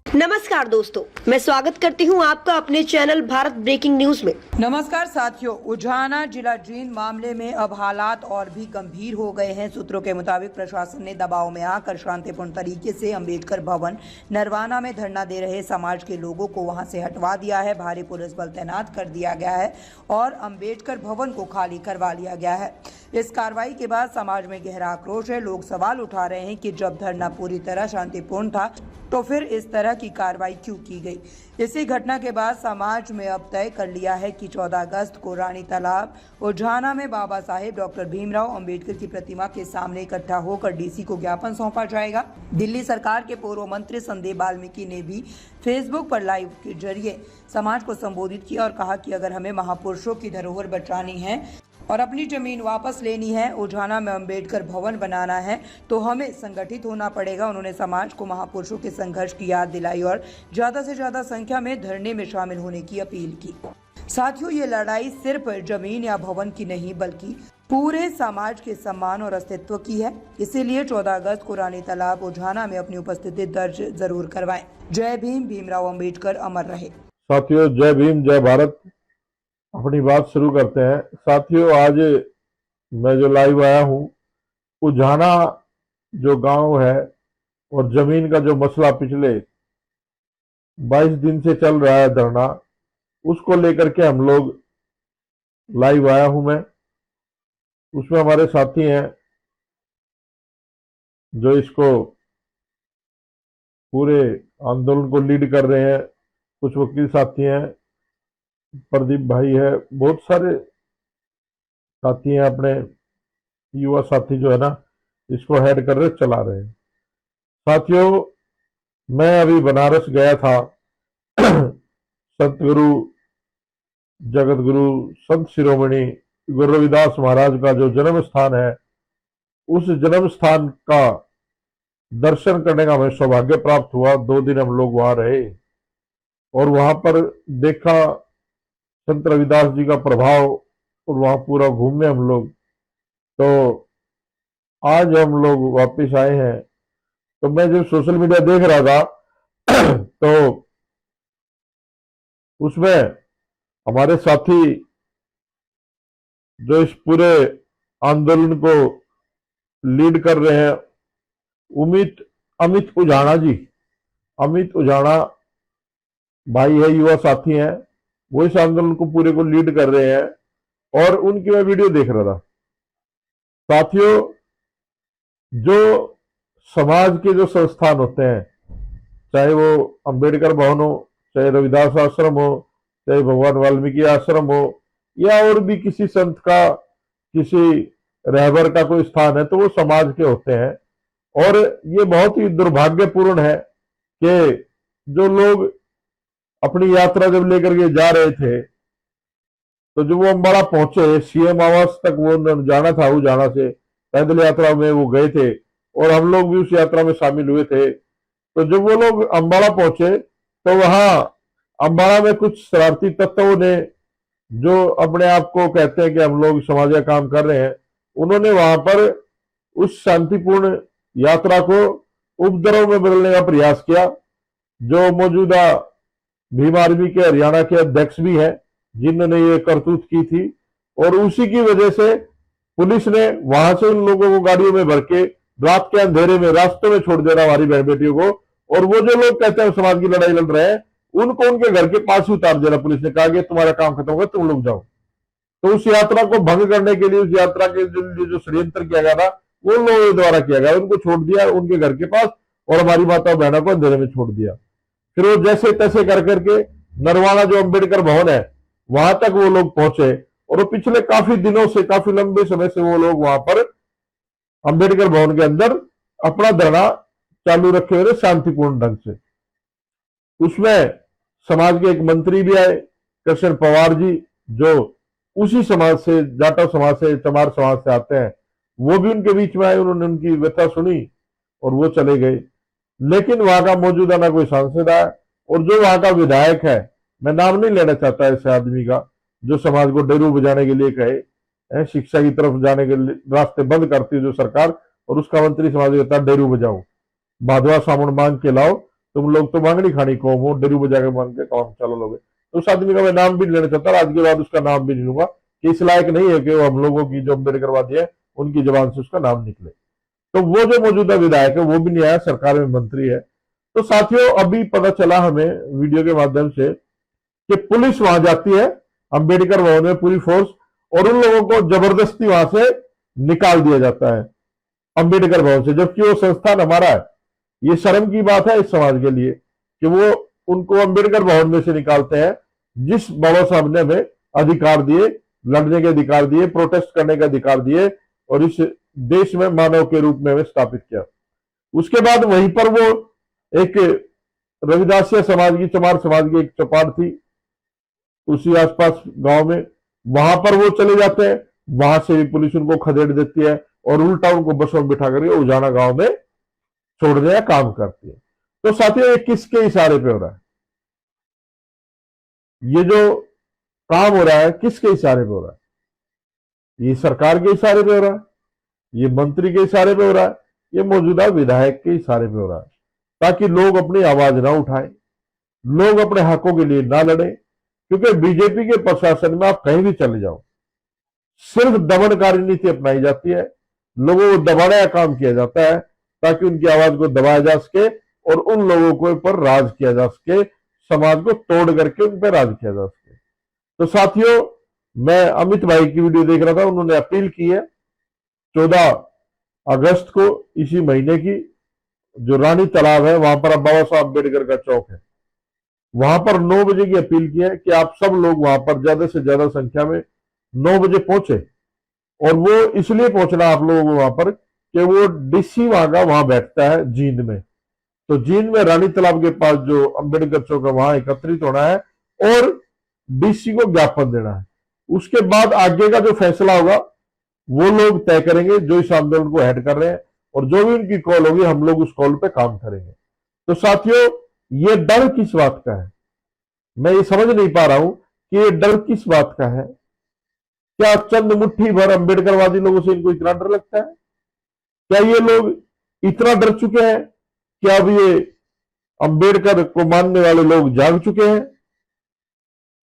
नमस्कार दोस्तों, मैं स्वागत करती हूं आपका अपने चैनल भारत ब्रेकिंग न्यूज में। नमस्कार साथियों, उजाना जिला जींद मामले में अब हालात और भी गंभीर हो गए हैं। सूत्रों के मुताबिक प्रशासन ने दबाव में आकर शांतिपूर्ण तरीके से अंबेडकर भवन नरवाना में धरना दे रहे समाज के लोगों को वहां से हटवा दिया है। भारी पुलिस बल तैनात कर दिया गया है और अंबेडकर भवन को खाली करवा लिया गया है। इस कार्रवाई के बाद समाज में गहरा आक्रोश है। लोग सवाल उठा रहे हैं कि जब धरना पूरी तरह शांतिपूर्ण था तो फिर इस तरह की कार्रवाई क्यों की गई। इसी घटना के बाद समाज में अब तय कर लिया है कि 14 अगस्त को रानी तालाब उजाना में बाबा साहेब डॉक्टर भीमराव अंबेडकर की प्रतिमा के सामने इकट्ठा होकर डीसी को ज्ञापन सौंपा जाएगा। दिल्ली सरकार के पूर्व मंत्री संदीप बाल्मीकि ने भी फेसबुक पर लाइव के जरिए समाज को संबोधित किया और कहा कि अगर हमें महापुरुषों की धरोहर बचानी है और अपनी जमीन वापस लेनी है, उजाना में अंबेडकर भवन बनाना है, तो हमें संगठित होना पड़ेगा। उन्होंने समाज को महापुरुषों के संघर्ष की याद दिलाई और ज्यादा से ज्यादा संख्या में धरने में शामिल होने की अपील की। साथियों, ये लड़ाई सिर्फ जमीन या भवन की नहीं बल्कि पूरे समाज के सम्मान और अस्तित्व की है। इसीलिए 14 अगस्त को रानी तालाब उजाना में अपनी उपस्थिति दर्ज जरूर करवाएं। जय भीम, भीमराव अंबेडकर अमर रहे। साथियों, जय भीम, जय भारत। अपनी बात शुरू करते हैं। साथियों, आज मैं जो लाइव आया हूँ, उजाना जो गांव है और जमीन का जो मसला पिछले 22 दिन से चल रहा है धरना, उसको लेकर के हम लोग लाइव आया हूं मैं। उसमें हमारे साथी हैं जो इसको पूरे आंदोलन को लीड कर रहे हैं। कुछ वकील साथी हैं, प्रदीप भाई है, बहुत सारे साथी हैं, अपने युवा साथी जो है ना, इसको हेड कर रहे, चला रहे हैं। साथियों, मैं अभी बनारस गया था। संत गुरु, जगत गुरु, संत शिरोमणि गुरु रविदास महाराज का जो जन्म स्थान है, उस जन्म स्थान का दर्शन करने का हमें सौभाग्य प्राप्त हुआ। 2 दिन हम लोग वहां रहे और वहां पर देखा संत रविदास जी का प्रभाव और वहां पूरा घूमे हम लोग। तो आज हम लोग वापस आए हैं। तो मैं जब सोशल मीडिया देख रहा था तो उसमें हमारे साथी जो इस पूरे आंदोलन को लीड कर रहे हैं, अमित उजाना जी, अमित उजाना भाई है, युवा साथी हैं, वो इस आंदोलन को पूरे को लीड कर रहे हैं और उनकी मैं वीडियो देख रहा था। साथियों, जो समाज के जो संस्थान होते हैं, चाहे वो अंबेडकर भवन हो, चाहे रविदास आश्रम हो, चाहे भगवान वाल्मीकि आश्रम हो, या और भी किसी संत का, किसी रहबर का कोई स्थान है, तो वो समाज के होते हैं। और ये बहुत ही दुर्भाग्यपूर्ण है कि जो लोग अपनी यात्रा जब लेकर के जा रहे थे, तो जब वो अम्बाड़ा पहुंचे, सीएम आवास तक वो जाना था, उजाना से पैदल यात्रा में वो गए थे और हम लोग भी उस यात्रा में शामिल हुए थे। तो जब वो लोग अम्बाड़ा पहुंचे तो वहां अम्बाड़ा में कुछ शरारती तत्वों ने, जो अपने आप को कहते हैं कि हम लोग समाज का काम कर रहे हैं, उन्होंने वहां पर उस शांतिपूर्ण यात्रा को उपद्रव में बदलने का प्रयास किया। जो मौजूदा भीम आर्मी के हरियाणा के अध्यक्ष भी हैं, जिन्होंने ये करतूत की थी, और उसी की वजह से पुलिस ने वहां से उन लोगों को गाड़ियों में भर के रात के अंधेरे में रास्तों में छोड़ देना हमारी बहन बेटियों को। और वो जो लोग कहते हैं समाज की लड़ाई लड़ रहे हैं, उनको उनके घर के पास ही उतार देना। पुलिस ने कहा कि तुम्हारा काम खत्म होगा, तुम लोग जाओ। तो उस यात्रा को भंग करने के लिए, उस यात्रा के जो षड्यंत्र किया गया था, वो लोगों द्वारा किया गया। उनको छोड़ दिया उनके घर के पास और हमारी माता बहनों को अंधेरे में छोड़ दिया। फिर वो जैसे तैसे कर करके नरवाना जो अंबेडकर भवन है, वहां तक वो लोग पहुंचे और वो पिछले काफी दिनों से, काफी लंबे समय से वो लोग वहां पर अंबेडकर भवन के अंदर अपना धरना चालू रखे हुए, शांतिपूर्ण ढंग से। उसमें समाज के एक मंत्री भी आए, कृष्ण पवार जी, जो उसी समाज से, जाटव समाज से, चमार समाज से आते हैं, वो भी उनके बीच में आए। उन्होंने उनकी व्यथा सुनी और वो चले गए। लेकिन वहां का मौजूदा ना कोई सांसद आया, और जो वहां का विधायक है, मैं नाम नहीं लेना चाहता ऐसे आदमी का, जो समाज को डेरू बजाने के लिए कहे, शिक्षा की तरफ जाने के रास्ते बंद करती है जो सरकार, और उसका मंत्री समाज कहता है डेरू बजाओ, भादवा साबुन मांग के लाओ, तुम लोग तो मांगनी खानी कौम हो, डरू बजा के मांग के काम चला लोगे। तो उस आदमी का मैं नाम भी नहीं लेना चाहता, आज के बाद उसका नाम भी नहीं लूंगा कि इस लायक नहीं है कि वो हम लोगों की जो अम्बेडकरवादी है उनकी जबान से उसका नाम निकले। तो वो जो मौजूदा विधायक है वो भी नहीं आया, सरकार में मंत्री है। तो साथियों अभी पता चला हमें वीडियो के माध्यम से कि पुलिस वहां जाती है अंबेडकर भवन में, पूरी फोर्स, और उन लोगों को जबरदस्ती वहां से निकाल दिया जाता है अंबेडकर भवन से, जबकि वो संस्थान हमारा है। ये शर्म की बात है इस समाज के लिए कि वो उनको अंबेडकर भवन में से निकालते हैं, जिस बाबा साहब ने हमें अधिकार दिए, लड़ने के अधिकार दिए, प्रोटेस्ट करने का अधिकार दिए और इस देश में मानव के रूप में हमें स्थापित किया। उसके बाद वहीं पर वो एक रविदासिया समाज की, चमार समाज की एक चौपाट थी उसी आसपास गांव में, वहां पर वो चले जाते हैं, वहां से भी पुलिस उनको खदेड़ देती है और उल्टा उनको बसों में बिठा करके उजाना गांव में छोड़ने का काम करती है। तो साथियों ये किसके इशारे पे हो रहा है? ये जो काम हो रहा है किसके इशारे पे हो रहा है? ये सरकार के इशारे पे हो रहा है, ये मंत्री के इशारे पे हो रहा है, ये मौजूदा विधायक के इशारे पे हो रहा है, ताकि लोग अपनी आवाज ना उठाएं, लोग अपने हकों के लिए ना लड़े। क्योंकि बीजेपी के प्रशासन में आप कहीं भी चले जाओ, सिर्फ दमनकारी नीति अपनाई जाती है, लोगों को दबाने का काम किया जाता है ताकि उनकी आवाज को दबाया जा सके और उन लोगों के ऊपर राज किया जा सके, समाज को तोड़ करके उन पर राज किया जा सके। तो साथियों मैं अमित भाई की वीडियो देख रहा था, उन्होंने अपील की है 14 अगस्त को इसी महीने की, जो रानी तालाब है वहां पर बाबा साहब अम्बेडकर का चौक है, वहां पर 9 बजे की अपील की है कि आप सब लोग वहां पर ज्यादा से ज्यादा संख्या में 9 बजे पहुंचे। और वो इसलिए पहुंचना आप लोगों को वहां पर कि वो डीसी वहां का वहां बैठता है जींद में, तो जींद में रानी तालाब के पास जो अम्बेडकर चौक है वहां एकत्रित होना है और डीसी को ज्ञापन देना है। उसके बाद आगे का जो फैसला होगा वो लोग तय करेंगे जो इस आंदोलन को हेड कर रहे हैं, और जो भी उनकी कॉल होगी हम लोग उस कॉल पे काम करेंगे। तो साथियों ये डर किस बात का है? मैं ये समझ नहीं पा रहा हूं कि ये डर किस बात का है। क्या चंद मुट्ठी भर अम्बेडकरवादी लोगों से इनको इतना डर लगता है? क्या ये लोग इतना डर चुके हैं कि अब ये अम्बेडकर को मानने वाले लोग जाग चुके हैं?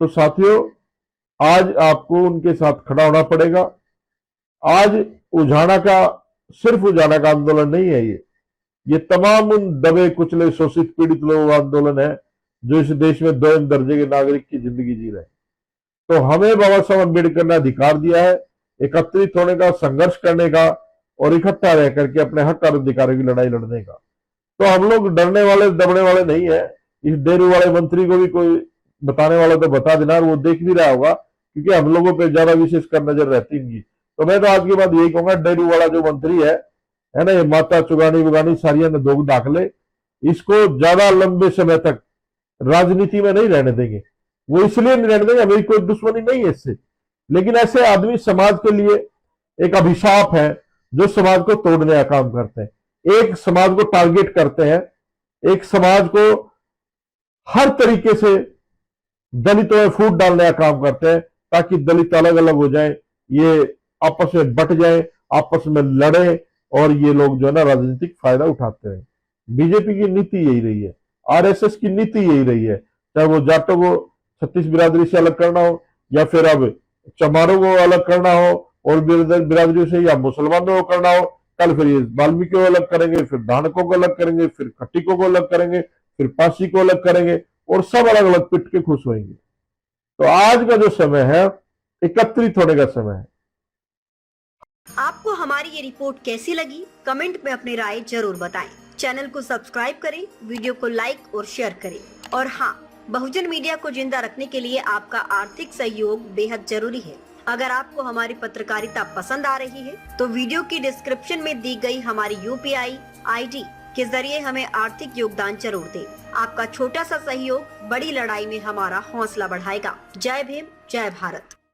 तो साथियों आज आपको उनके साथ खड़ा होना पड़ेगा। आज उजाना का, सिर्फ उजाना का आंदोलन नहीं है, ये तमाम उन दबे कुचले शोषित पीड़ित लोगों का आंदोलन है जो इस देश में 2 दर्जे के नागरिक की जिंदगी जी रहे हैं। तो हमें बाबा साहब अम्बेडकर ने अधिकार दिया है एकत्रित होने का, संघर्ष करने का और इकट्ठा रह करके अपने हक और अधिकारों की लड़ाई लड़ने का। तो हम लोग डरने वाले दबने वाले नहीं है। इस डेयरी वाले मंत्री को भी कोई बताने वाला तो बता देना, और वो देख भी रहा होगा क्योंकि हम लोगों पर ज्यादा विशेष कर नजर रहती इनकी। तो मैं तो आज के बाद यही कहूंगा, डेयरी वाला जो मंत्री है ना, ये माता चुगानी बुगानी सारिया ने दो दाखले, इसको ज्यादा लंबे समय तक राजनीति में नहीं रहने देंगे। वो इसलिए नहीं रहने देंगे, हमें कोई दुश्मनी नहीं है इससे, लेकिन ऐसे आदमी समाज के लिए एक अभिशाप है जो समाज को तोड़ने का काम करते हैं, एक समाज को टारगेट करते हैं, एक समाज को हर तरीके से दलितों में फूट डालने का काम करते हैं ताकि दलित अलग अलग हो जाए, ये आपस में बट जाए, आपस में लड़े और ये लोग जो है ना राजनीतिक फायदा उठाते हैं। बीजेपी की नीति यही रही है, आरएसएस की नीति यही रही है, चाहे वो जाटों को छत्तीस बिरादरी से अलग करना हो या फिर अब चमारों को अलग करना हो और बिरादरी से, या मुसलमानों को करना हो, कल फिर ये वाल्मीकि को अलग करेंगे, फिर धानकों को अलग करेंगे, फिर खट्टिकों को अलग करेंगे, फिर पासी को अलग करेंगे और सब अलग अलग पिट के खुश होंगे। तो आज का जो समय है एकत्रित होने का समय है। आपको हमारी ये रिपोर्ट कैसी लगी कमेंट में अपनी राय जरूर बताएं। चैनल को सब्सक्राइब करें, वीडियो को लाइक और शेयर करें। और हाँ, बहुजन मीडिया को जिंदा रखने के लिए आपका आर्थिक सहयोग बेहद जरूरी है। अगर आपको हमारी पत्रकारिता पसंद आ रही है तो वीडियो की डिस्क्रिप्शन में दी गई हमारी UPI ID के जरिए हमें आर्थिक योगदान जरूर दें। आपका छोटा सा सहयोग बड़ी लड़ाई में हमारा हौसला बढ़ाएगा। जय भीम, जय भारत।